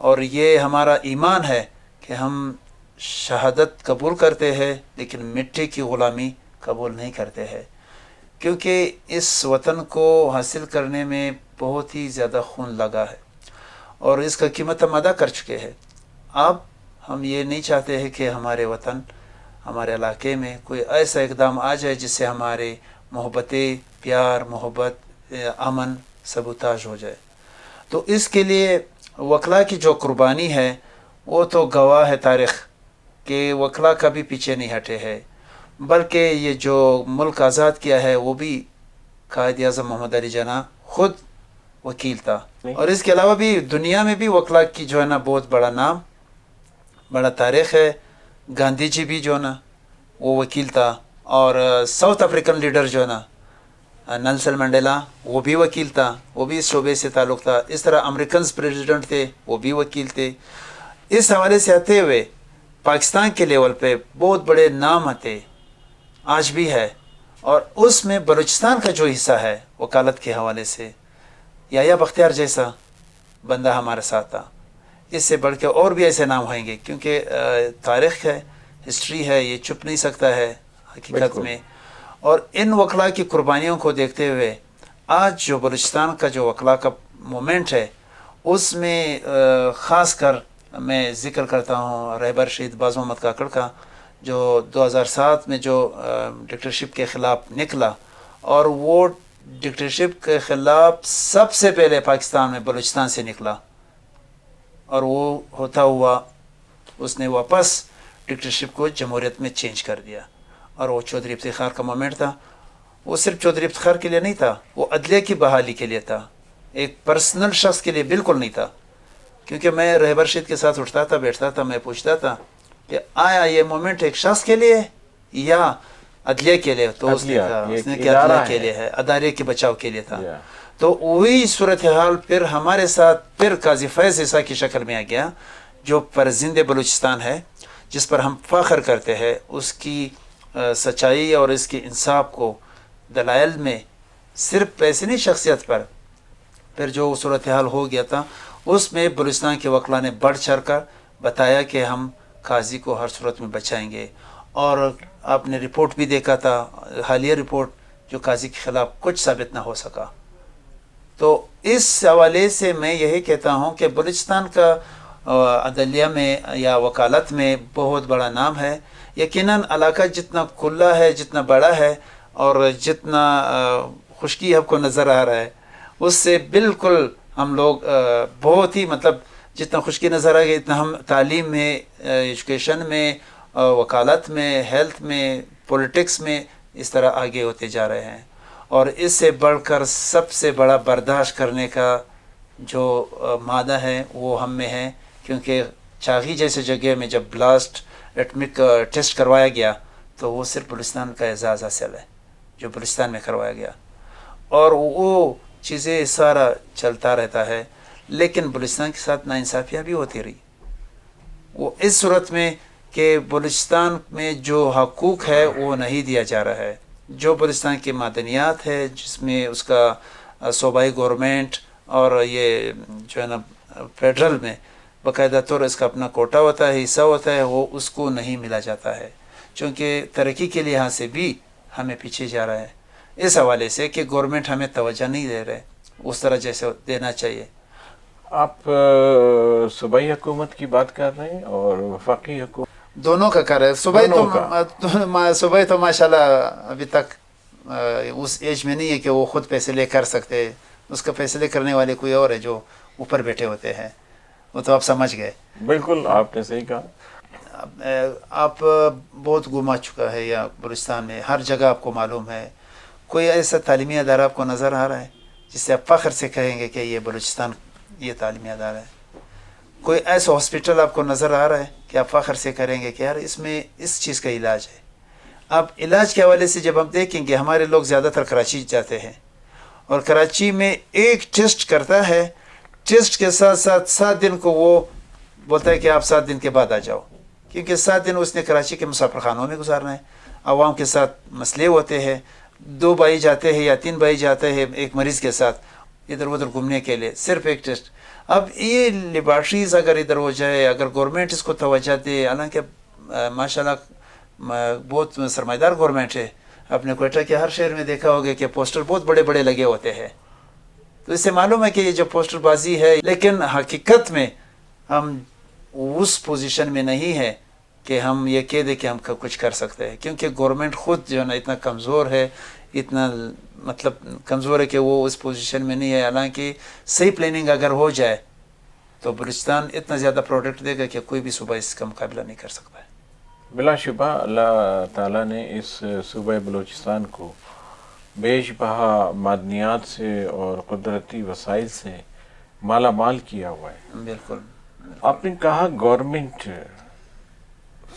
اور یہ ہمارا ایمان ہے کہ ہم شہادت قبول کرتے ہیں لیکن مٹی کی غلامی قبول نہیں کرتے ہیں، کیونکہ اس وطن کو حاصل کرنے میں بہت ہی زیادہ خون لگا ہے اور اس کا قیمت ہم ادا کر چکے ہیں۔ اب ہم یہ نہیں چاہتے ہیں کہ ہمارے وطن، ہمارے علاقے میں کوئی ایسا اقدام آ جائے جس سے ہمارے محبتیں، پیار، محبت، امن سبوتاژ ہو جائے۔ تو اس کے لیے وکلا کی جو قربانی ہے وہ تو گواہ ہے تاریخ کہ وکلا کبھی پیچھے نہیں ہٹے ہے، بلکہ یہ جو ملک آزاد کیا ہے وہ بھی قائد اعظم محمد علی جناح خود وکیل تھا۔ اور اس کے علاوہ بھی دنیا میں بھی وکلا کی جو ہے نا بہت بڑا نام، بڑا تاریخ ہے۔ گاندھی جی بھی جو ہے نا وہ وکیل تھا، اور ساؤتھ افریقن لیڈر جو ہے نا نیلسن منڈیلا وہ بھی وکیل تھا، وہ بھی اس شعبے سے تعلق تھا۔ اس طرح امریکنز پریزیڈنٹ تھے وہ بھی وکیل تھے۔ اس حوالے سے آتے ہوئے پاکستان کے لیول پہ بہت بڑے نام آتے، آج بھی ہے، اور اس میں بلوچستان کا جو حصہ ہے وکالت کے حوالے سے یا بختیار جیسا بندہ ہمارے ساتھ تھا۔ اس سے بڑھ کے اور بھی ایسے نام ہوئیں گے، کیونکہ تاریخ ہے، ہسٹری ہے، یہ چھپ نہیں سکتا ہے حقیقت میں۔ اور ان وکلا کی قربانیوں کو دیکھتے ہوئے آج جو بلوچستان کا جو وکلا کا مومنٹ ہے اس میں خاص کر میں ذکر کرتا ہوں رہبر شہید باز محمد کاکڑ کا، جو 2007 میں جو ڈکٹیٹرشپ کے خلاف نکلا، اور وہ ڈکٹیٹرشپ کے خلاف سب سے پہلے پاکستان میں بلوچستان سے نکلا، اور وہ ہوتا ہوا اس نے واپس ڈکٹیٹرشپ کو جمہوریت میں چینج کر دیا۔ اور وہ چودھری افتخار کا مومنٹ تھا، وہ صرف چودھری افتخار کے لیے نہیں تھا، وہ عدلیہ کی بحالی کے لیے تھا، ایک پرسنل شخص کے لیے بالکل نہیں تھا۔ کیونکہ میں رہبر شہید کے ساتھ اٹھتا تھا، بیٹھتا تھا، میں پوچھتا تھا کہ آیا یہ مومنٹ ایک شخص کے لیے یا عدلیہ کے لیے؟ تو اس نے کہا کہ عدلیہ کے لیے ہے، ادارے کے بچاؤ کے لیے تھا۔ تو وہی صورتحال پھر ہمارے ساتھ پھر قاضی فیض عیسیٰ کی شکل میں آ گیا، جو پرزند بلوچستان ہے، جس پر ہم فخر کرتے ہیں، اس کی سچائی اور اس کی انصاف کو دلائل میں صرف پیسے نہیں، شخصیت پر پھر جو صورتحال ہو گیا تھا اس میں بلوچستان کے وکلا نے بڑھ چڑھ کر بتایا کہ ہم قاضی کو ہر صورت میں بچائیں گے۔ اور آپ نے رپورٹ بھی دیکھا تھا، حالیہ رپورٹ، جو قاضی کے خلاف کچھ ثابت نہ ہو سکا۔ تو اس حوالے سے میں یہی کہتا ہوں کہ بلوچستان کا عدلیہ میں یا وکالت میں بہت بڑا نام ہے۔ یقیناً علاقہ جتنا کھلا ہے، جتنا بڑا ہے، اور جتنا خشکی آپ کو نظر آ رہا ہے، اس سے بالکل ہم لوگ بہت ہی مطلب جتنا خشکی نظر آ گئی، اتنا ہم تعلیم میں، ایجوکیشن میں، وکالت میں، ہیلتھ میں، پولیٹکس میں اس طرح آگے ہوتے جا رہے ہیں۔ اور اس سے بڑھ کر سب سے بڑا برداشت کرنے کا جو مادہ ہے وہ ہم میں ہے، کیونکہ چاغی جیسے جگہ میں جب بلاسٹ ایٹمک ٹیسٹ کروایا گیا تو وہ صرف بلوچستان کا اعزاز حاصل ہے، جو بلوچستان میں کروایا گیا، اور وہ چیزیں سارا چلتا رہتا ہے۔ لیکن بلوچستان کے ساتھ ناانصافیاں بھی ہوتی رہی، وہ اس صورت میں کہ بلوچستان میں جو حقوق ہے وہ نہیں دیا جا رہا ہے، جو بلوچستان کی معدنیات ہے، جس میں اس کا صوبائی گورنمنٹ اور یہ جو ہے نا فیڈرل میں باقاعدہ طور اس کا اپنا کوٹا ہوتا ہے، حصہ ہوتا ہے، وہ اس کو نہیں ملا جاتا ہے، چونکہ ترقی کے لحاظ سے بھی ہمیں پیچھے جا رہا ہے، اس حوالے سے کہ گورنمنٹ ہمیں توجہ نہیں دے رہے اس طرح جیسے دینا چاہیے۔ آپ صوبائی حکومت کی بات کر رہے ہیں اور وفاقی حکومت دونوں کا کر رہے ہیں۔ صوبائی تو ماشاءاللہ ابھی تک اس ایج میں نہیں ہے کہ وہ خود فیصلے کر سکتے، اس کا فیصلے کرنے والے کوئی اور ہے جو اوپر بیٹھے ہوتے ہیں، وہ تو آپ سمجھ گئے۔ بالکل آپ نے صحیح کہا۔ آپ بہت گما چکا ہے یا بلوچستان میں ہر جگہ آپ کو معلوم ہے، کوئی ایسا تعلیمی ادارہ آپ کو نظر آ رہا ہے جس سے آپ فخر سے کہیں گے کہ یہ بلوچستان یہ تعلیمی ادارہ ہے؟ کوئی ایسا ہاسپٹل آپ کو نظر آ رہا ہے کہ آپ فخر سے کریں گے کہ یار اس میں اس چیز کا علاج ہے؟ اب علاج کے حوالے سے جب ہم دیکھیں گے، ہمارے لوگ زیادہ تر کراچی جاتے ہیں، اور کراچی میں ایک ٹیسٹ کرتا ہے، ٹیسٹ کے ساتھ ساتھ 7 دن کو وہ بولتا ہے کہ آپ 7 دن کے بعد آ جاؤ، کیونکہ 7 دن اس نے کراچی کے مسافر خانوں میں گزارنا ہے، عوام کے ساتھ مسئلے ہوتے ہیں، 2 بھائی جاتے ہیں یا 3 بھائی جاتے ہیں ایک مریض کے ساتھ ادھر ادھر گھومنے کے لیے، صرف ایک ٹیسٹ۔ اب یہ لیبارٹریز اگر ادھر ہو جائے, اگر گورنمنٹ اس کو توجہ دے, حالانکہ ماشاءاللہ بہت سرمایہ دار گورنمنٹ ہے. اپنے کوئٹہ کے ہر شہر میں دیکھا ہوگا کہ پوسٹر بہت بڑے بڑے لگے ہوتے ہیں, تو اس سے معلوم ہے کہ یہ جو پوسٹر بازی ہے, لیکن حقیقت میں ہم اس پوزیشن میں نہیں ہے کہ ہم یہ کہہ دیں کہ ہم کچھ کر سکتے ہیں, کیونکہ گورنمنٹ خود جو ہے نا اتنا کمزور ہے, اتنا مطلب کمزور ہے کہ وہ اس پوزیشن میں نہیں ہے. حالانکہ صحیح پلاننگ اگر ہو جائے تو بلوچستان اتنا زیادہ پروڈکٹ دے گا کہ کوئی بھی صوبہ اس کا مقابلہ نہیں کر سکتا ہے. بلا شبہ اللہ تعالیٰ نے اس صوبہ بلوچستان کو بیش بہا معدنیات سے اور قدرتی وسائل سے مالا مال کیا ہوا ہے. بالکل. آپ نے کہا گورنمنٹ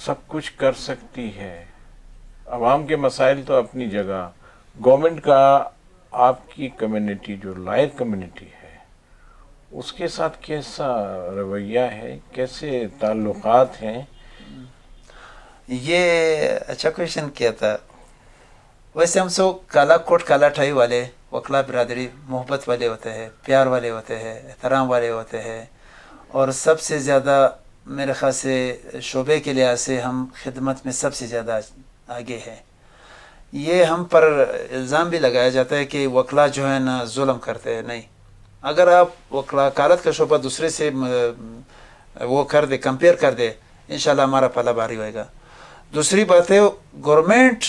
سب کچھ کر سکتی ہے, عوام کے مسائل تو اپنی جگہ, گورنمنٹ کا آپ کی کمیونٹی جو لائر کمیونٹی ہے اس کے ساتھ کیسا رویہ ہے, کیسے تعلقات ہیں؟ یہ اچھا کویشچن کیا تھا. ویسے ہم سو کالا کوٹ کالا ٹھائی والے وکلا برادری محبت والے ہوتے ہیں, پیار والے ہوتے ہیں, احترام والے ہوتے ہیں, اور سب سے زیادہ میرے خیال سے شعبے کے لحاظ سے ہم خدمت میں سب سے زیادہ آگے ہیں. یہ ہم پر الزام بھی لگایا جاتا ہے کہ وکلا جو ہے نا ظلم کرتے ہیں. نہیں, اگر آپ وکالت کا شعبہ دوسرے سے وہ کر دے, کمپیئر کر دے, انشاءاللہ ہمارا پلہ بھاری ہوئے گا. دوسری بات ہے گورنمنٹ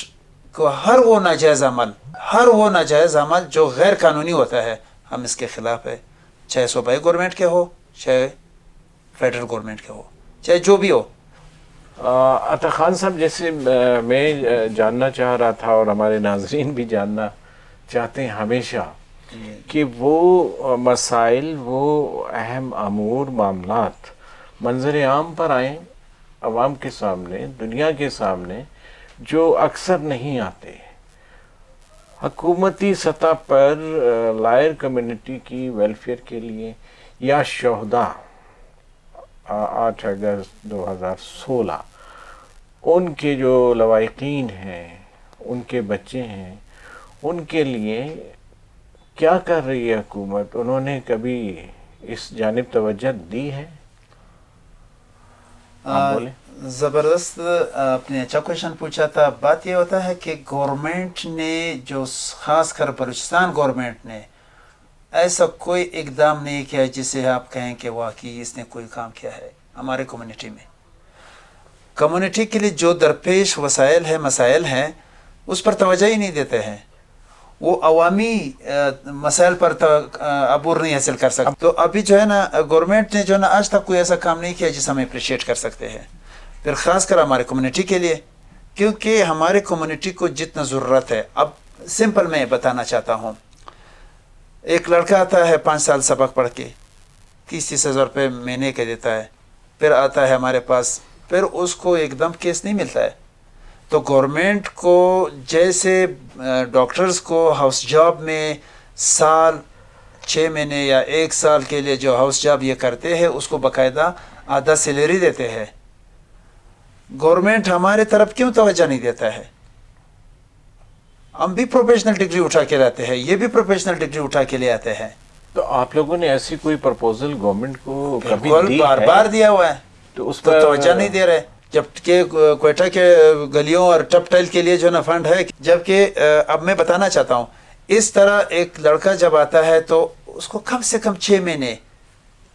کو ہر وہ ناجائز عمل جو غیر قانونی ہوتا ہے ہم اس کے خلاف ہے, چاہے صوبائی گورنمنٹ کے ہو, چاہے فیڈرل گورنمنٹ کے ہو, چاہے جو بھی ہو. عطا خان صاحب, جیسے میں جاننا چاہ رہا تھا اور ہمارے ناظرین بھی جاننا چاہتے ہیں ہمیشہ کہ وہ مسائل, وہ اہم امور معاملات منظر عام پر آئیں, عوام کے سامنے, دنیا کے سامنے, جو اکثر نہیں آتے. حکومتی سطح پر لائر کمیونٹی کی ویلفیئر کے لیے یا شہداء 8 اگست 2016 ان کے جو لواحقین ہیں, ان کے بچے ہیں, ان کے لیے کیا کر رہی ہے حکومت؟ انہوں نے کبھی اس جانب توجہ دی ہے؟ آپ بولیں. زبردست, آپ نے اچھا کویشچن پوچھا تھا. بات یہ ہوتا ہے کہ گورنمنٹ نے جو خاص کر بلوچستان گورنمنٹ نے ایسا کوئی اقدام نہیں کیا جسے آپ کہیں کہ واقعی اس نے کوئی کام کیا ہے ہمارے کمیونٹی میں. کمیونٹی کے لیے جو درپیش وسائل ہیں, مسائل ہیں, اس پر توجہ ہی نہیں دیتے ہیں. وہ عوامی مسائل پر عبور نہیں حاصل کر سکتے. تو ابھی جو ہے نا گورنمنٹ نے جو ہے نا آج تک کوئی ایسا کام نہیں کیا جسے ہم اپریشیٹ کر سکتے ہیں. پھر خاص کر ہمارے کمیونٹی کے لیے, کیونکہ ہمارے کمیونٹی کو جتنا ضرورت ہے, اب سمپل میں بتانا چاہتا ہوں. ایک لڑکا آتا ہے 5 سال سبق پڑھ کے 30-30 ہزار روپے مہینے کے دیتا ہے, پھر آتا ہے ہمارے پاس, پھر اس کو ایک دم کیس نہیں ملتا ہے. تو گورنمنٹ کو جیسے ڈاکٹرز کو ہاؤس جاب میں سال 6 مہینے یا 1 سال کے لیے جو ہاؤس جاب یہ کرتے ہیں اس کو باقاعدہ آدھا سیلری دیتے ہیں, گورنمنٹ ہمارے طرف کیوں توجہ نہیں دیتا ہے؟ ہم بھی پروفیشنل ڈگری اٹھا کے لاتے ہیں, یہ بھی پروفیشنل ڈگری اٹھا کے لے آتے ہیں. تو آپ لوگوں نے ایسی کوئی پرپوزل گورنمنٹ کو کبھی دی بار بار دیا ہوا ہے, تو اس تو پر توجہ نہیں دے رہے. جبکہ کوئٹہ کے گلیوں اور ٹپ ٹائل کے لیے جو نا فنڈ ہے. جبکہ اب میں بتانا چاہتا ہوں, اس طرح ایک لڑکا جب آتا ہے تو اس کو کم سے کم 6 مہینے,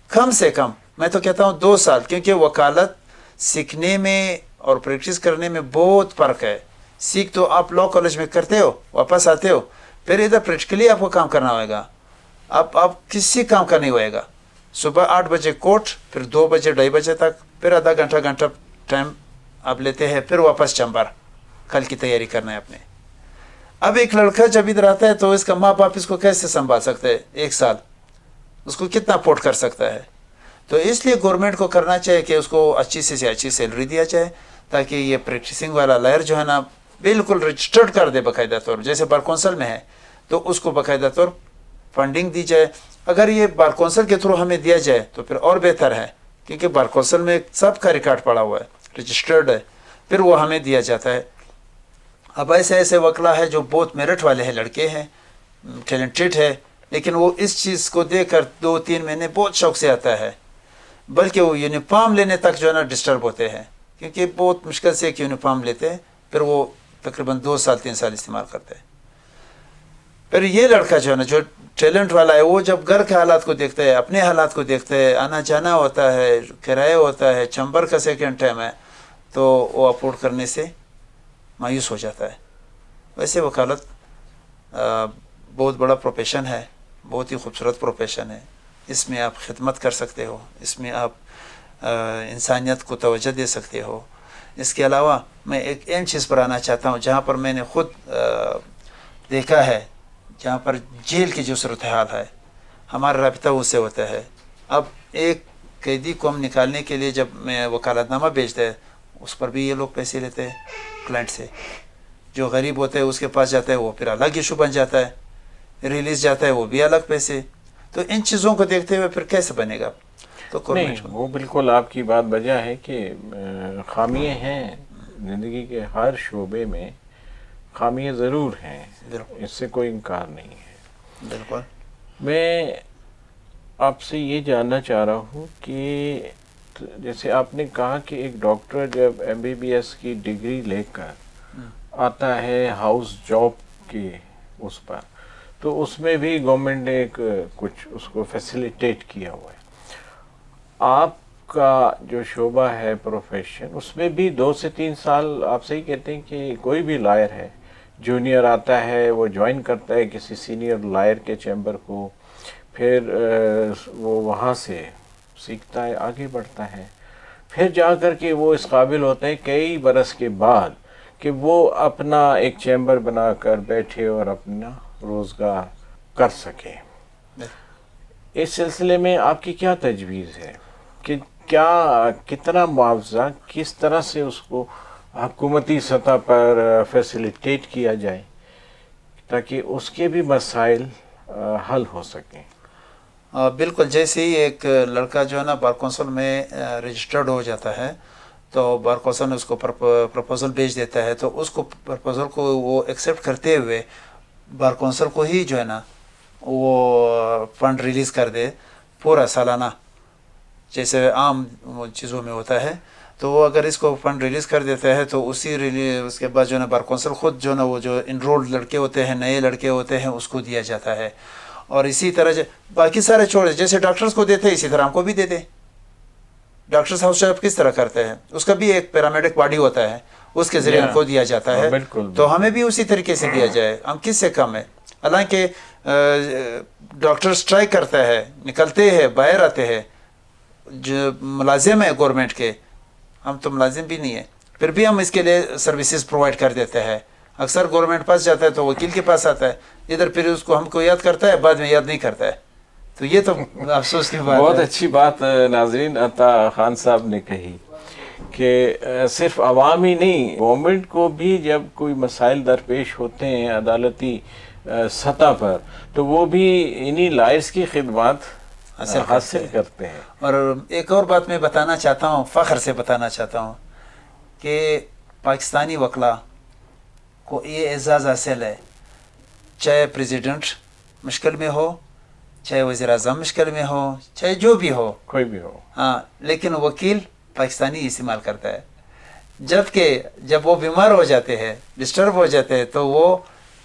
کم سے کم میں تو کہتا ہوں 2 سال, کیونکہ وکالت سیکھنے میں اور پریکٹس کرنے میں بہت فرق ہے. سیکھ تو آپ لاء کالج میں کرتے ہو, واپس آتے ہو, پھر ادھر پریکٹیکلی آپ کو کام کرنا ہوئے گا. آپ کسی کام کا نہیں ہوئے گا. صبح 8 بجے کوٹ, پھر 2 بجے 2:30 بجے تک, پھر آدھا گھنٹہ ٹائم آپ لیتے ہیں, پھر واپس چمبر, کل کی تیاری کرنا ہے اپنے. اب ایک لڑکا جب ادھر آتا ہے تو اس کا ماں باپ اس کو کیسے سنبھال سکتے ہیں 1 سال, اس کو کتنا افورڈ کر سکتا ہے؟ تو اس لیے گورنمنٹ کو کرنا چاہیے کہ اس کو اچھی سے اچھی سیلری دیا جائے, تاکہ یہ پریکٹسنگ والا لائر جو ہے نا بالکل رجسٹرڈ کر دے باقاعدہ طور, جیسے بار کونسل میں ہے تو اس کو باقاعدہ طور فنڈنگ دی جائے. اگر یہ بار کونسل کے تھرو ہمیں دیا جائے تو پھر اور بہتر ہے, کیونکہ بار کونسل میں سب کا ریکارڈ پڑا ہوا ہے, رجسٹرڈ ہے, پھر وہ ہمیں دیا جاتا ہے. اب ایسے وکلا ہے جو بہت میرٹ والے ہیں, لڑکے ہیں, ٹیلنٹڈ ہے, لیکن وہ اس چیز کو دیکھ کر 2-3 مہینے بہت شوق سے آتا ہے، بلکہ وہ یونیفارم لینے تک جو ہے نا ڈسٹرب ہوتے ہیں، کیونکہ بہت مشکل سے ایک یونیفارم لیتے ہیں، پھر وہ تقریباً 2-3 سال استعمال کرتے ہیں۔ پھر یہ لڑکا جو ہے نا، جو ٹیلنٹ والا ہے، وہ جب گھر کے حالات کو دیکھتا ہے، اپنے حالات کو دیکھتا ہے، آنا جانا ہوتا ہے، کرایہ ہوتا ہے، چمبر کا سیکنڈ ٹائم ہے، تو وہ افورڈ کرنے سے مایوس ہو جاتا ہے۔ ویسے وکالت بہت بڑا پروفیشن ہے، بہت ہی خوبصورت پروفیشن ہے، اس میں آپ خدمت کر سکتے ہو، اس میں آپ انسانیت کو توجہ دے سکتے ہو۔ اس کے علاوہ میں ایک اہم چیز پر آنا چاہتا ہوں، جہاں پر میں نے خود دیکھا ہے، جہاں پر جیل کی جو صورتحال ہے، ہمارا رابطہ اس سے ہوتا ہے۔ اب ایک قیدی کو ہم نکالنے کے لیے جب میں وکالت نامہ بھیجتا ہے، اس پر بھی یہ لوگ پیسے لیتے ہیں کلائنٹ سے۔ جو غریب ہوتا ہے اس کے پاس جاتا ہے، وہ پھر الگ ایشو بن جاتا ہے، ریلیز جاتا ہے وہ بھی الگ پیسے۔ تو ان چیزوں کو دیکھتے ہوئے پھر کیسے بنے گا؟ تو نہیں، گورنمنٹ کو وہ بالکل آپ کی بات بجا ہے کہ خامیاں ہیں زندگی کے ہر شعبے میں، خامیاں ضرور ہیں، بالکل اس سے کوئی انکار نہیں ہے۔ بالکل میں آپ سے یہ جاننا چاہ رہا ہوں کہ جیسے آپ نے کہا کہ ایک ڈاکٹر جب MBBS کی ڈگری لے کر آتا ہے ہاؤس جاب کے اس پر، تو اس میں بھی گورنمنٹ نے ایک کچھ اس کو فیسیلیٹیٹ کیا ہوا ہے۔ آپ کا جو شعبہ ہے پروفیشن، اس میں بھی 2 سے 3 سال آپ صحیح کہتے ہیں کہ کوئی بھی لائر ہے، جونیئر آتا ہے، وہ جوائن کرتا ہے کسی سینئر لائر کے چیمبر کو، پھر وہ وہاں سے سیکھتا ہے، آگے بڑھتا ہے، پھر جا کر کے وہ اس قابل ہوتا ہے کئی برس کے بعد کہ وہ اپنا ایک چیمبر بنا کر بیٹھے اور اپنا روزگار کر سکے۔ اس سلسلے میں آپ کی کیا تجویز ہے کہ کتنا معاوضہ، کس طرح سے اس کو حکومتی سطح پر فیسیلیٹیٹ کیا جائے تاکہ اس کے بھی مسائل حل ہو سکیں؟ بالکل، جیسے ہی ایک لڑکا جو ہے نا بار کونسل میں رجسٹرڈ ہو جاتا ہے، تو بار کونسل اس کو پرپوزل بھیج دیتا ہے، تو اس کو پرپوزل کو وہ ایکسیپٹ کرتے ہوئے بار کونسل کو ہی جو ہے نا وہ فنڈ ریلیز کر دے پورا سالانہ، جیسے عام چیزوں میں ہوتا ہے۔ تو وہ اگر اس کو فنڈ ریلیز کر دیتا ہے تو اس کے بعد جو ہے نا بار کونسل خود جو ہے نا وہ جو انرولڈ لڑکے ہوتے ہیں، نئے لڑکے ہوتے ہیں، اس کو دیا جاتا ہے۔ اور اسی طرح باقی سارے چھوڑے، جیسے ڈاکٹرز کو دیتے ہیں اسی طرح ہم کو بھی دے دیں۔ ڈاکٹرز ہاؤس جاب کس طرح کرتے ہیں، اس کا بھی ایک پیرامیڈک باڈی ہوتا ہے، اس کے ذریعے ہم کو دیا جاتا ہے، تو ہمیں بھی اسی طریقے سے دیا جائے۔ ہم کس سے کم ہے؟ حالانکہ ڈاکٹر اسٹرائک کرتا ہے، نکلتے ہیں، باہر آتے ہیں، جو ملازم ہے گورنمنٹ کے، ہم تو ملازم بھی نہیں ہیں، پھر بھی ہم اس کے لیے سروسز پرووائڈ کر دیتے ہیں۔ اکثر گورنمنٹ پاس جاتا ہے تو وکیل کے پاس آتا ہے، ادھر پھر اس کو ہم کو یاد کرتا ہے، بعد میں یاد نہیں کرتا ہے۔ تو یہ تو افسوس کی بات ہے۔ بہت اچھی بات ناظرین عطا خان صاحب نے کہی کہ صرف عوام ہی نہیں، گورنمنٹ کو بھی جب کوئی مسائل درپیش ہوتے ہیں عدالتی سطح پر، تو وہ بھی انہی لائرز کی خدمات حاصل کرتے ہیں۔ اور ایک اور بات میں بتانا چاہتا ہوں، فخر سے بتانا چاہتا ہوں کہ پاکستانی وکلا کو یہ اعزاز حاصل ہے، چاہے پریزیڈنٹ مشکل میں ہو، چاہے وزیر اعظم مشکل میں ہو، چاہے جو بھی ہو، کوئی بھی ہو، ہاں، لیکن وکیل پاکستانی استعمال کرتا ہے۔ جبکہ جب وہ بیمار ہو جاتے ہیں، ڈسٹرب ہو جاتے ہیں، تو وہ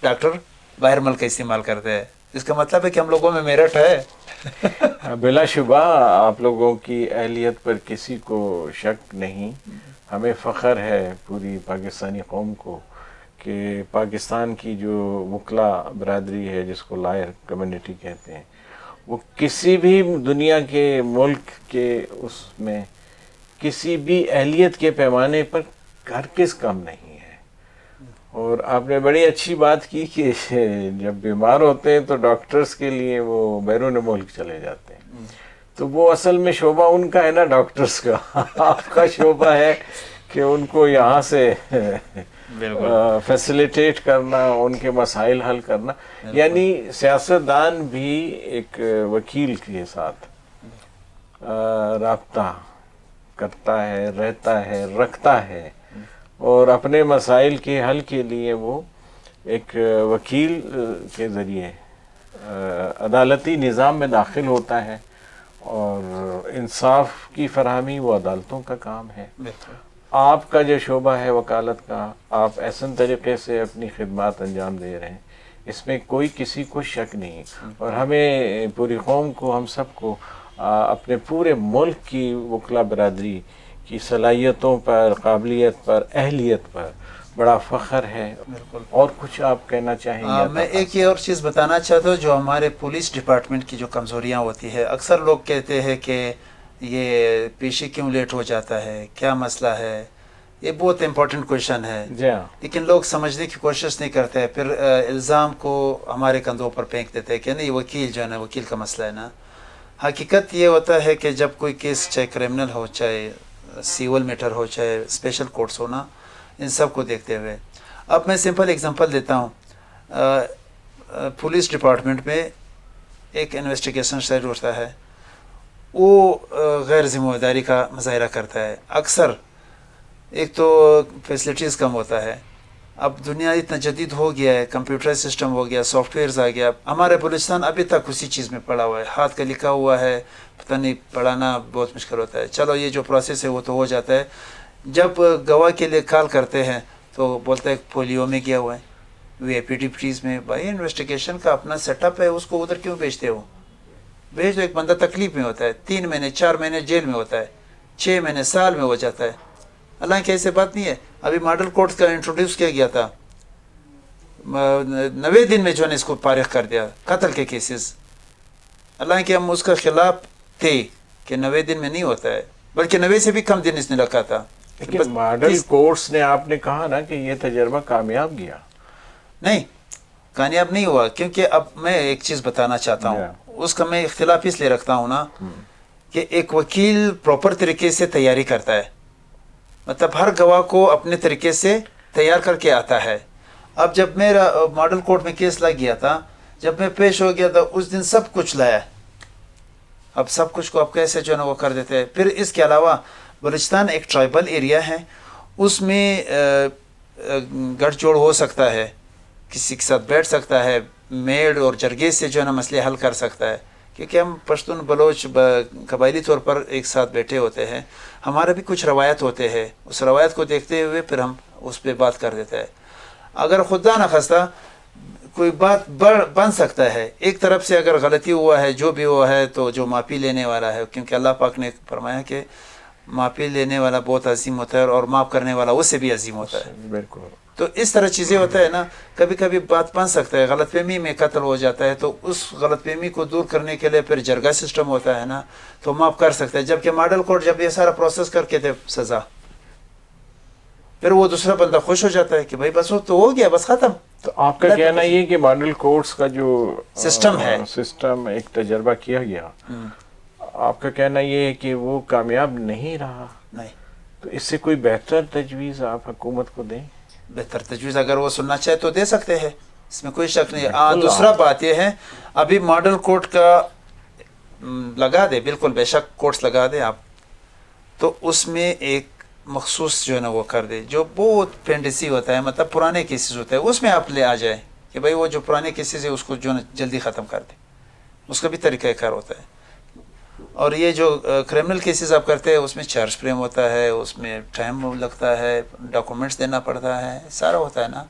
ڈاکٹر باہر ملک کا استعمال کرتے ہیں۔ اس کا مطلب ہے کہ ہم لوگوں میں میرٹ ہے۔ بلا شبہ آپ لوگوں کی اہلیت پر کسی کو شک نہیں۔ ہمیں فخر ہے پوری پاکستانی قوم کو کہ پاکستان کی جو وکلا برادری ہے، جس کو لائر کمیونٹی کہتے ہیں، وہ کسی بھی دنیا کے ملک کے اس میں کسی بھی اہلیت کے پیمانے پر ہرگز کم نہیں ہے۔ اور آپ نے بڑی اچھی بات کی کہ جب بیمار ہوتے ہیں تو ڈاکٹرز کے لیے وہ بیرون ملک چلے جاتے ہیں، تو وہ اصل میں شعبہ ان کا ہے نا ڈاکٹرز کا، آپ کا شعبہ ہے کہ ان کو یہاں سے فیسیلیٹیٹ کرنا، ان کے مسائل حل کرنا۔ یعنی سیاستدان بھی ایک وکیل کے ساتھ رابطہ کرتا ہے، رہتا ہے، رکھتا ہے، اور اپنے مسائل کے حل کے لیے وہ ایک وکیل کے ذریعے عدالتی نظام میں داخل ہوتا ہے اور انصاف کی فراہمی وہ عدالتوں کا کام ہے. بالکل. آپ کا جو شعبہ ہے وکالت کا، آپ احسن طریقے سے اپنی خدمات انجام دے رہے ہیں، اس میں کوئی کسی کو شک نہیں. اور ہمیں پوری قوم کو، ہم سب کو اپنے پورے ملک کی وکلا برادری کی صلاحیتوں پر، قابلیت پر، اہلیت پر بڑا فخر ہے. بالکل. اور کچھ آپ کہنا چاہیں گے؟ میں ایک یہ اور چیز بتانا چاہتا ہوں، جو ہمارے پولیس ڈپارٹمنٹ کی جو کمزوریاں ہوتی ہے، اکثر لوگ کہتے ہیں کہ یہ پیشی کیوں لیٹ ہو جاتا ہے، کیا مسئلہ ہے. یہ بہت امپورٹنٹ کویشچن ہے، جی ہاں. لیکن لوگ سمجھنے کی کوشش نہیں کرتے. پھر الزام کو ہمارے کندھوں پر پھینک دیتے ہیں کہ نہیں وکیل جو ہے نا، وکیل کا مسئلہ ہے نا. حقیقت یہ ہوتا ہے کہ جب کوئی کیس چاہے کرمنل ہو، چاہے سیول میٹر ہو، چاہے اسپیشل کورٹس ہونا، ان سب کو دیکھتے ہوئے اب میں سمپل اگزامپل دیتا ہوں. پولیس ڈپارٹمنٹ میں ایک انویسٹیگیشن سیل ہوتا ہے، وہ غیر ذمہ داری کا مظاہرہ کرتا ہے. اکثر ایک تو فیسلٹیز کم ہوتا ہے. اب دنیا اتنا جدید ہو گیا ہے، کمپیوٹر سسٹم ہو گیا، سافٹ ویئرز آ گیا. ہمارے بلوچستان ابھی تک اسی چیز میں پڑا ہوا ہے، ہاتھ کا لکھا ہوا ہے، پتہ نہیں پڑھانا بہت مشکل ہوتا ہے. چلو یہ جو پروسیس ہے وہ تو ہو جاتا ہے. جب گواہ کے لیے کال کرتے ہیں تو بولتا ہے پولیو میں گیا ہوا ہے، وی آئی پی ڈپٹیز میں. بھائی انویسٹیگیشن کا اپنا سیٹ اپ ہے، اس کو ادھر کیوں بھیجتے ہو؟ بھیج دو. ایک بندہ تکلیف میں ہوتا ہے، 3 مہینے 4 مہینے جیل میں ہوتا ہے، 6 مہینے سال میں ہو جاتا ہے. حالانکہ ایسے بات نہیں ہے. ابھی ماڈل کورٹ کا انٹروڈیوس کیا گیا تھا، 90 دن میں جو ہے اس کو فارغ کر دیا، قتل کے کیسز. حالانکہ ہم اس کا خلاف تھے کہ 90 دن میں نہیں ہوتا ہے، بلکہ 90 سے بھی کم دن اس نے رکھا تھا. لیکن ماڈل کورٹس نے، آپ نے کہا نا کہ یہ تجربہ کامیاب گیا. نہیں، کامیاب نہیں ہوا. کیونکہ اب میں ایک چیز بتانا چاہتا ہوں، اس کا میں اختلاف اس لیے رکھتا ہوں نا کہ ایک وکیل پراپر طریقے سے تیاری کرتا ہے، مطلب ہر گواہ کو اپنے طریقے سے تیار کر کے آتا ہے. اب جب میرا ماڈل کورٹ میں کیس لگ گیا تھا، جب میں پیش ہو گیا تھا اس دن سب کچھ لایا. اب سب کچھ کو اب کیسے جو ہے نا وہ کر دیتے ہیں. پھر اس کے علاوہ بلوچستان ایک ٹرائبل ایریا ہے، اس میں گٹھ جوڑ ہو سکتا ہے، کسی کے ساتھ بیٹھ سکتا ہے، میڑ اور جرگے سے جو ہے نا مسئلے حل کر سکتا ہے. کیونکہ ہم پشتون بلوچ قبائلی طور پر ایک ساتھ بیٹھے ہوتے ہیں، ہمارے بھی کچھ روایت ہوتے ہیں، اس روایت کو دیکھتے ہوئے پھر ہم اس پہ بات کر دیتے ہیں. اگر خدا نخواستہ کوئی بات بن سکتا ہے، ایک طرف سے اگر غلطی ہوا ہے، جو بھی ہوا ہے، تو جو معافی لینے والا ہے، کیونکہ اللہ پاک نے فرمایا کہ معافی لینے والا بہت عظیم ہوتا ہے اور معاف کرنے والا اس سے بھی عظیم ہوتا ہے. بالکل. تو اس طرح چیزیں ہوتا ہے نا. کبھی کبھی بات بن سکتا ہے، غلط فہمی میں قتل ہو جاتا ہے، تو اس غلط فہمی کو دور کرنے کے لیے پھر جرگہ سسٹم ہوتا ہے نا، تو معاف کر سکتا ہے. جبکہ ماڈل کورٹ جب یہ سارا پروسیس کر کے تھے سزا، پھر وہ دوسرا بندہ خوش ہو جاتا ہے کہ بھائی بس وہ تو ہو گیا، بس ختم. تو آپ کا کہنا یہ کہ ماڈل کورٹس کا جو سسٹم ہے، سسٹم ایک تجربہ کیا گیا، آپ کا کہنا یہ ہے کہ وہ کامیاب نہیں رہا؟ نہیں. تو اس سے کوئی بہتر تجویز آپ حکومت کو دیں؟ بہتر تجویز اگر وہ سننا چاہے تو دے سکتے ہیں، اس میں کوئی شک نہیں. دوسرا بات یہ ہے، ابھی ماڈل کورٹ کا لگا دے، بالکل بے شک کورٹس لگا دے آپ، تو اس میں ایک مخصوص جو ہے نا وہ کر دے، جو بہت فینٹیسی ہوتا ہے، مطلب پرانے کیسز ہوتے ہیں، اس میں آپ لے آ جائیں کہ بھائی وہ جو پرانے کیسز ہے اس کو جو ہے جلدی ختم کر دیں. اس کا بھی طریقہ کار ہوتا ہے. اور یہ جو کرمنل کیسز آپ کرتے ہیں اس میں چارج فریم ہوتا ہے، اس میں ٹائم لگتا ہے، ڈاکومنٹس دینا پڑتا ہے، سارا ہوتا ہے نا.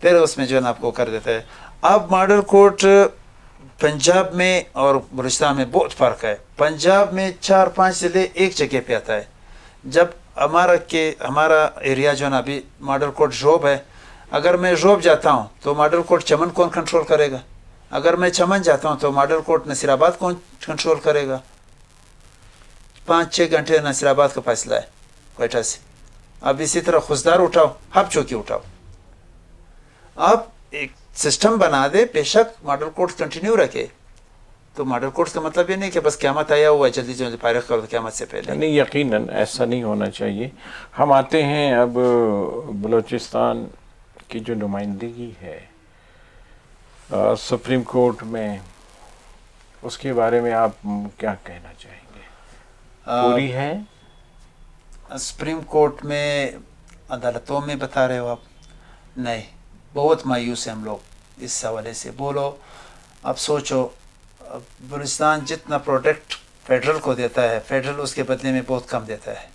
پھر اس میں جو ہے نا آپ کو کر دیتا ہے. اب ماڈل کورٹ پنجاب میں اور بلوچستان میں بہت فرق ہے. پنجاب میں 4-5 ضلع ایک جگہ پہ آتا ہے. جب ہمارا ایریا جو ہے نا ابھی ماڈل کورٹ ژوب ہے، اگر میں ژوب جاتا ہوں تو ماڈل کورٹ چمن کون کنٹرول کرے گا؟ اگر میں چمن جاتا ہوں تو ماڈل کورٹ نصیر آباد کون کنٹرول کرے گا؟ 5-6 گھنٹے نصیر آباد کا فاصلہ ہے کوئٹہ سے. اب اسی طرح خزدار اٹھاؤ، ہب چوکی اٹھاؤ. آپ ایک سسٹم بنا دے، بے شک ماڈل کورٹ کنٹینیو رکھے. تو ماڈل کورٹ کا مطلب یہ نہیں کہ بس قیامت آیا ہوا ہے جلدی جلدی فارغ کر دو قیامت سے پہلے. نہیں، یقیناً ایسا نہیں ہونا چاہیے. ہم آتے ہیں اب بلوچستان کی جو نمائندگی ہے سپریم کورٹ میں، اس کے بارے میں آپ کیا کہنا چاہیں گے؟ پوری ہے؟ سپریم کورٹ میں عدالتوں میں بتا رہے ہو آپ؟ نہیں، بہت مایوس ہیں ہم لوگ اس حوالے سے. بولو آپ سوچو بلوچستان جتنا پروڈکٹ فیڈرل کو دیتا ہے، فیڈرل اس کے بدلے میں بہت کم دیتا ہے،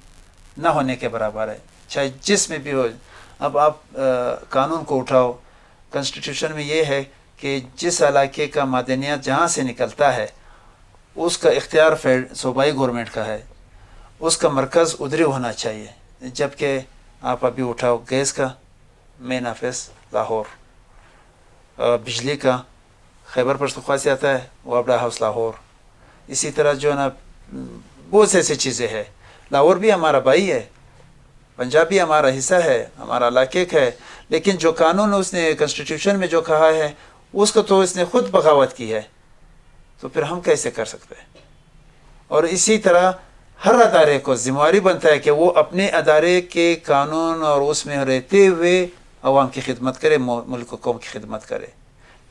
نہ ہونے کے برابر ہے، چاہے جس میں بھی ہو۔ اب آپ قانون کو اٹھاؤ، کنسٹیٹیوشن میں یہ ہے کہ جس علاقے کا معدنیات جہاں سے نکلتا ہے اس کا اختیار صوبائی گورنمنٹ کا ہے، اس کا مرکز ادھر ہونا چاہیے، جبکہ آپ ابھی اٹھاؤ گیس کا مین آفس لاہور، بجلی کا خیبر پختونخوا سے آتا ہے، وابڈا ہاؤس لاہور، اسی طرح جو ہے نا بہت سے ایسی چیزیں ہیں۔ لاہور بھی ہمارا بھائی ہے، پنجاب بھی ہمارا حصہ ہے، ہمارا علاقے کا ہے، لیکن جو قانون اس نے کنسٹیٹیوشن میں جو کہا ہے اس کو تو اس نے خود بغاوت کی ہے، تو پھر ہم کیسے کر سکتے ہیں؟ اور اسی طرح ہر ادارے کو ذمہ داری بنتا ہے کہ وہ اپنے ادارے کے قانون اور اس میں رہتے ہوئے عوام کی خدمت کرے، ملک و قوم کی خدمت کرے،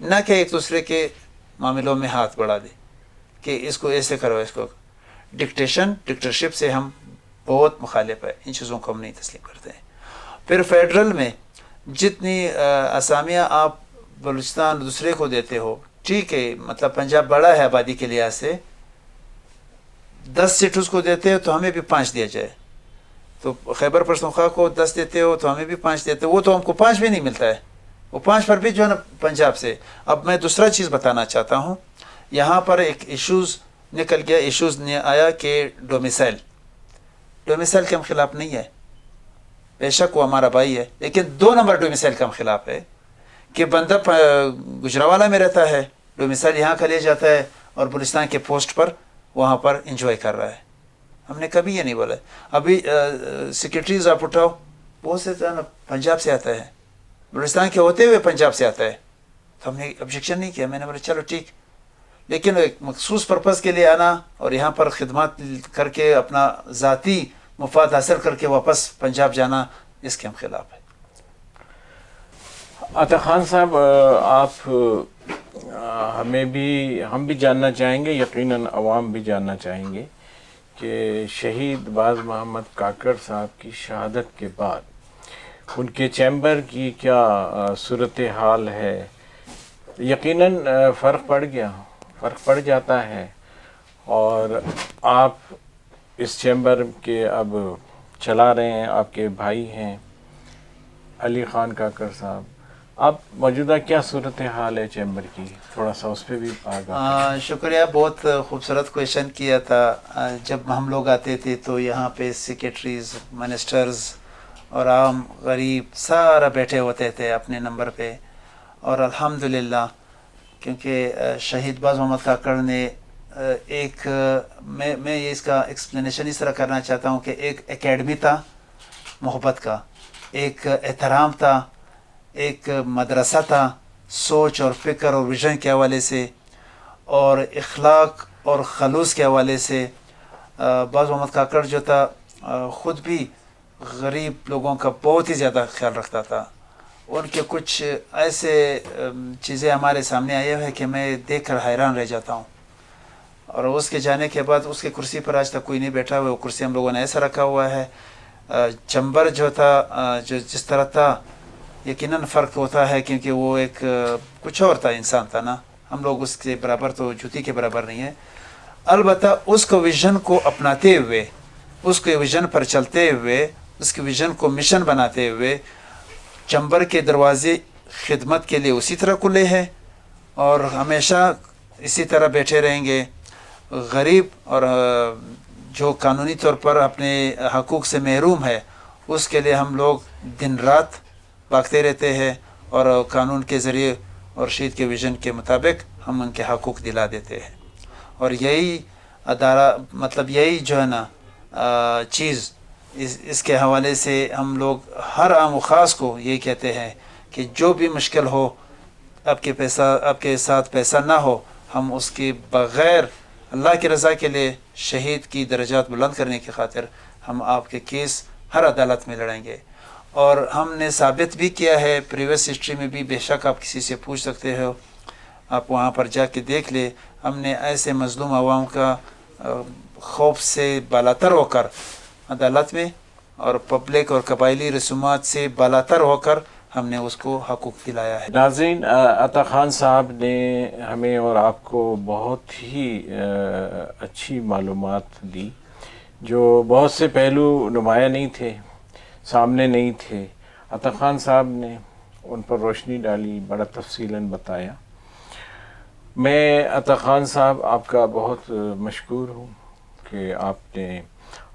نہ کہ ایک دوسرے کے معاملوں میں ہاتھ بڑھا دے کہ اس کو ایسے کرو، اس کو ڈکٹرشپ سے ہم بہت مخالف ہے، ان چیزوں کو ہم نہیں تسلیم کرتے ہیں۔ پھر فیڈرل میں جتنی اسامیاں آپ بلوچستان دوسرے کو دیتے ہو، ٹھیک ہے، مطلب پنجاب بڑا ہے آبادی کے لحاظ سے، 10 سیٹ اس کو دیتے ہو تو ہمیں بھی 5 دیا جائے، تو خیبر پختونخوا کو 10 دیتے ہو تو ہمیں بھی 5 دیتے ہو، وہ تو ہم کو 5 بھی نہیں ملتا ہے، وہ 5 پر بھی جو ہے نا پنجاب سے۔ اب میں دوسرا چیز بتانا چاہتا ہوں، یہاں پر ایک ایشوز نکل گیا، ایشوز نے آیا کہ ڈومیسائل کے ہم خلاف نہیں ہے، بے شک وہ ہمارا بھائی ہے، لیکن 2 نمبر ڈومیسائل کا ہم خلاف ہے کہ بندہ گجراوالا میں رہتا ہے، ڈومیسائل یہاں کا لے جاتا ہے اور بلوچستان کے پوسٹ پر وہاں پر انجوائے کر رہا ہے۔ ہم نے کبھی یہ نہیں بولا۔ ابھی سیکرٹریز آپ اٹھاؤ، بہت سے پنجاب سے آتا ہے، بلوچستان کے ہوتے ہوئے پنجاب سے آتا ہے، تو ہم نے آبجیکشن نہیں کیا، میں نے بولا چلو ٹھیک، لیکن ایک مخصوص پرپز کے لیے آنا اور یہاں پر خدمات کر کے اپنا ذاتی مفاد حاصل کر کے واپس پنجاب جانا، اس کے ہم خلاف ہے۔ عطا خان صاحب، آپ ہم بھی جاننا چاہیں گے، یقیناً عوام بھی جاننا چاہیں گے کہ شہید باز محمد کاکڑ صاحب کی شہادت کے بعد ان کے چیمبر کی کیا صورتحال ہے؟ یقیناً فرق پڑ جاتا ہے، اور آپ اس چیمبر کے اب چلا رہے ہیں، آپ کے بھائی ہیں علی خان کاکڑ صاحب، اب موجودہ کیا صورتحال ہے چیمبر کی؟ تھوڑا سا اس پہ بھی آگاہ۔ شکریہ، بہت خوبصورت کویشچن کیا تھا۔ جب ہم لوگ آتے تھے تو یہاں پہ سیکریٹریز، منسٹرز اور عام غریب سارا بیٹھے ہوتے تھے اپنے نمبر پہ، اور الحمدللہ کیونکہ شہید باز محمد کاکڑ نے ایک میں یہ اس کا ایکسپلینیشن اس طرح کرنا چاہتا ہوں کہ ایک اکیڈمی تھا محبت کا، ایک احترام تھا، ایک مدرسہ تھا سوچ اور فکر اور ویژن کے حوالے سے، اور اخلاق اور خلوص کے حوالے سے۔ باز محمد کاکڑ جو تھا خود بھی غریب لوگوں کا بہت ہی زیادہ خیال رکھتا تھا۔ ان کے کچھ ایسے چیزیں ہمارے سامنے آئے ہوئے کہ میں دیکھ کر حیران رہ جاتا ہوں، اور اس کے جانے کے بعد اس کے کرسی پر آج تک کوئی نہیں بیٹھا ہوا، وہ کرسی ہم لوگوں نے ایسا رکھا ہوا ہے۔ چمبر جو تھا، جو جس طرح تھا، یقیناً فرق ہوتا ہے کیونکہ وہ ایک کچھ اور تھا، انسان تھا نا، ہم لوگ اس کے برابر تو جوتی کے برابر نہیں ہے۔ البتہ اس کو ویژن کو اپناتے ہوئے، اس کے ویژن پر چلتے ہوئے، اس کے ویژن کو مشن بناتے ہوئے، چمبر کے دروازے خدمت کے لیے اسی طرح کھلے ہیں اور ہمیشہ اسی طرح بیٹھے رہیں گے۔ غریب اور جو قانونی طور پر اپنے حقوق سے محروم ہے، اس کے لیے ہم لوگ دن رات بھاگتے رہتے ہیں، اور قانون کے ذریعے اور شہید کے ویژن کے مطابق ہم ان کے حقوق دلا دیتے ہیں۔ اور یہی ادارہ، مطلب یہی جو ہے نا چیز، اس کے حوالے سے ہم لوگ ہر عام و خاص کو یہ کہتے ہیں کہ جو بھی مشکل ہو، آپ کے ساتھ پیسہ نہ ہو، ہم اس کے بغیر اللہ کی رضا کے لیے شہید کی درجات بلند کرنے کی خاطر ہم آپ کے کیس ہر عدالت میں لڑیں گے۔ اور ہم نے ثابت بھی کیا ہے، پریویس ہسٹری میں بھی، بے شک آپ کسی سے پوچھ سکتے ہو، آپ وہاں پر جا کے دیکھ لے، ہم نے ایسے مظلوم عوام کا خوف سے بالاتر ہو کر عدالت میں، اور پبلک اور قبائلی رسومات سے بالاتر ہو کر ہم نے اس کو حقوق دلایا ہے۔ ناظرین، عطا خان صاحب نے ہمیں اور آپ کو بہت ہی اچھی معلومات دی جو بہت سے پہلو نمایاں نہیں تھے، سامنے نہیں تھے۔ عطا خان صاحب نے ان پر روشنی ڈالی، بڑا تفصیلاً بتایا۔ میں عطا خان صاحب آپ کا بہت مشکور ہوں کہ آپ نے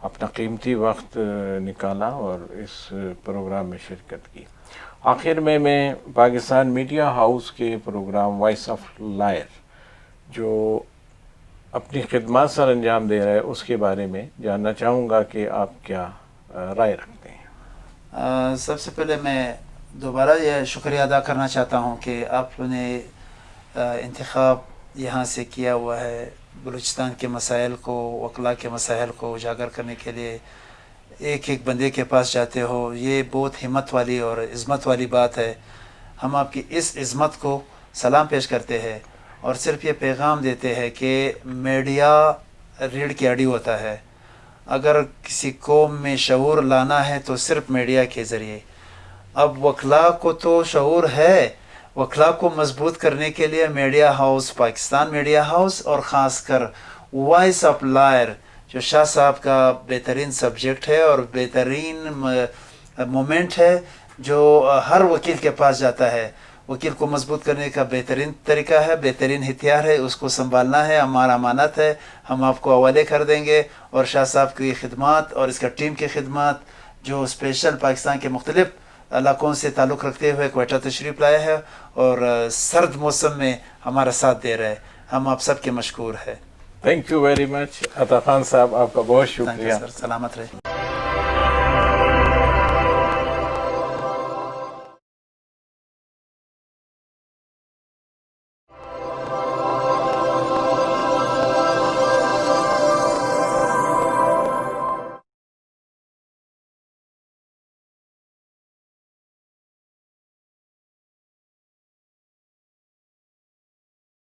اپنا قیمتی وقت نکالا اور اس پروگرام میں شرکت کی۔ آخر میں پاکستان میڈیا ہاؤس کے پروگرام وائس آف لائر جو اپنی خدمات سر انجام دے رہا ہے اس کے بارے میں جاننا چاہوں گا کہ آپ کیا رائے رکھتے ہیں۔ سب سے پہلے میں دوبارہ یہ شکریہ ادا کرنا چاہتا ہوں کہ آپ نے انتخاب یہاں سے کیا ہوا ہے، بلوچستان کے مسائل کو، وکلا کے مسائل کو اجاگر کرنے کے لیے ایک ایک بندے کے پاس جاتے ہو۔ یہ بہت ہمت والی اور عظمت والی بات ہے۔ ہم آپ کی اس عظمت کو سلام پیش کرتے ہیں اور صرف یہ پیغام دیتے ہیں کہ میڈیا ریڑھ کی ہڈی ہوتا ہے۔ اگر کسی قوم میں شعور لانا ہے تو صرف میڈیا کے ذریعے۔ اب وکلا کو تو شعور ہے، وکلا کو مضبوط کرنے کے لیے media house, Pakistan media house اور خاص کر وائس آف لائر جو شاہ صاحب کا بہترین سبجیکٹ ہے اور بہترین مومنٹ ہے جو ہر وکیل کے پاس جاتا ہے۔ وکیل کو مضبوط کرنے کا بہترین طریقہ ہے، بہترین ہتھیار ہے، اس کو سنبھالنا ہے، ہمارا امانت ہے۔ ہم آپ کو حوالے کر دیں گے اور شاہ صاحب کی خدمات اور اس کا ٹیم کی خدمات جو اسپیشل پاکستان کے مختلف علاقوں سے تعلق رکھتے ہوئے کوئٹہ تشریف لائے ہے اور سرد موسم میں ہمارا ساتھ دے رہے ہیں، ہم آپ سب کے مشکور ہیں۔ تھینک یو ویری مچ عطا خان صاحب، آپ کا بہت شکریہ۔ سر سلامت رہے۔